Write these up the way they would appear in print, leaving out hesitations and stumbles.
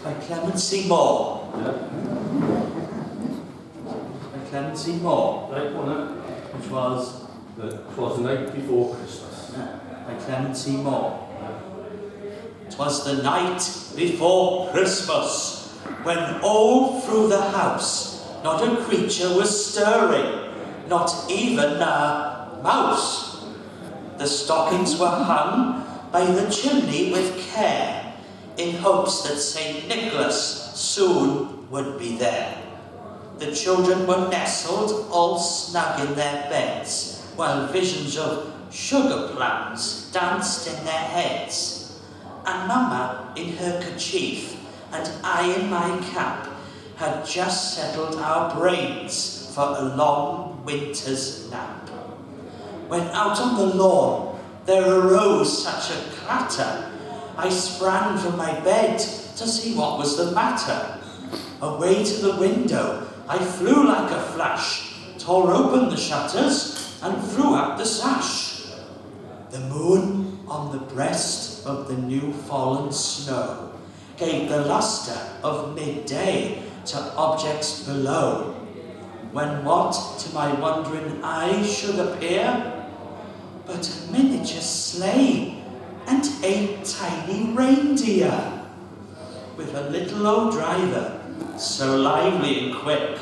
by Clemency Moore. Yeah. By Clemency Moore. Right one, Which was it was the night before Christmas. by Clemency Moore. 'Twas the night before Christmas, when all through the house not a creature was stirring, not even a mouse. The stockings were hung by the chimney with care, in hopes that St. Nicholas soon would be there. The children were nestled all snug in their beds, while visions of sugar plums danced in their heads. And Mama in her kerchief, and I in my cap, had just settled our brains for a long winter's nap. When out on the lawn there arose such a clatter, I sprang from my bed to see what was the matter. Away to the window I flew like a flash, tore open the shutters and threw up the sash. The moon on the breast of the new fallen snow gave the lustre of midday to objects below, when what to my wondering eyes should appear but a miniature sleigh and 8 tiny reindeer, with a little old driver so lively and quick.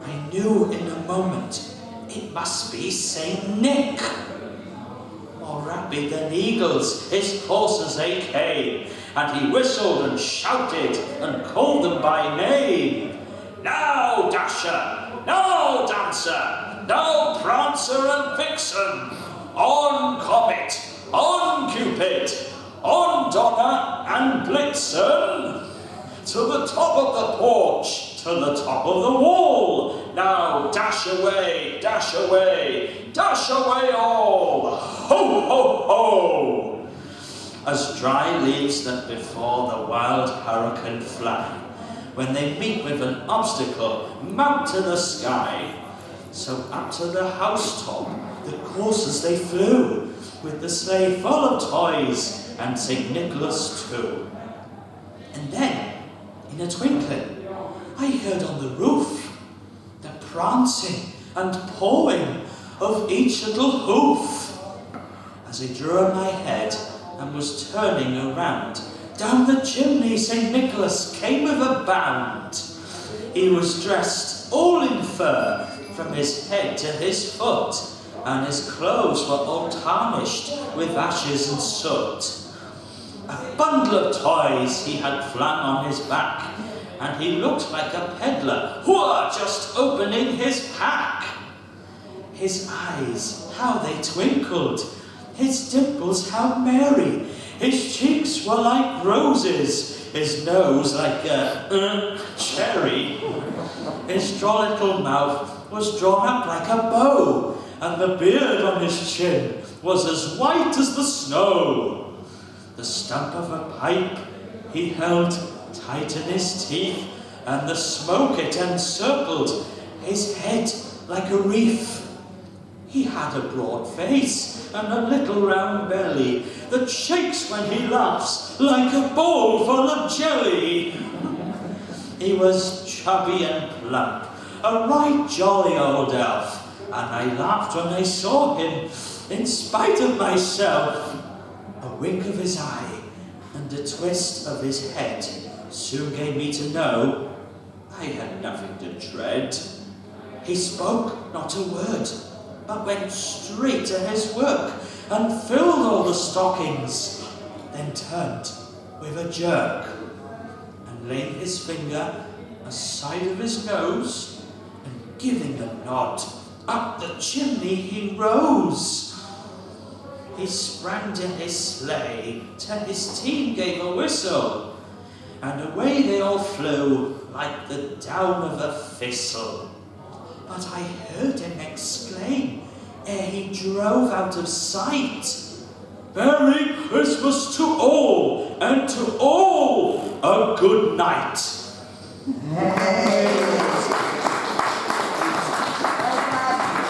I knew in a moment it must be Saint Nick. More rapid than eagles his horses they came, and he whistled and shouted and called them by name. Now Dasher, now Dancer, now Prancer and Vixen, on Comet, on Cupid, on Donner and Blitzen, to the top of the porch, to the top of the wall. Now dash away, dash away, dash away all. Ho, ho, ho! As dry leaves that before the wild hurricane fly, when they meet with an obstacle, mount to the sky. So up to the housetop the coursers they flew, with the sleigh full of toys and St. Nicholas too. And then, in a twinkling, I heard on the roof the prancing and pawing of each little hoof. As I drew on my head and was turning around, down the chimney St. Nicholas came with a bound. He was dressed all in fur from his head to his foot, and his clothes were all tarnished with ashes and soot. A bundle of toys he had flung on his back, and he looked like a peddler, just opening his pack. His eyes, how they twinkled, his dimples, how merry, his cheeks were like roses, his nose like a cherry. His droll little mouth was drawn up like a bow, and the beard on his chin was as white as the snow. The stump of a pipe he held tight in his teeth, and the smoke it encircled his head like a wreath. He had a broad face and a little round belly that shakes when he laughs like a bowl full of jelly. He was chubby and plump, a right jolly old elf, and I laughed when I saw him, in spite of myself. A wink of his eye and a twist of his head soon gave me to know I had nothing to dread. He spoke not a word, but went straight to his work and filled all the stockings, then turned with a jerk and laying his finger aside of his nose and giving a nod, up the chimney he rose. He sprang to his sleigh, to his team gave a whistle, and away they all flew like the down of a thistle. But I heard him exclaim, ere he drove out of sight, "Merry Christmas to all, and to all a good night."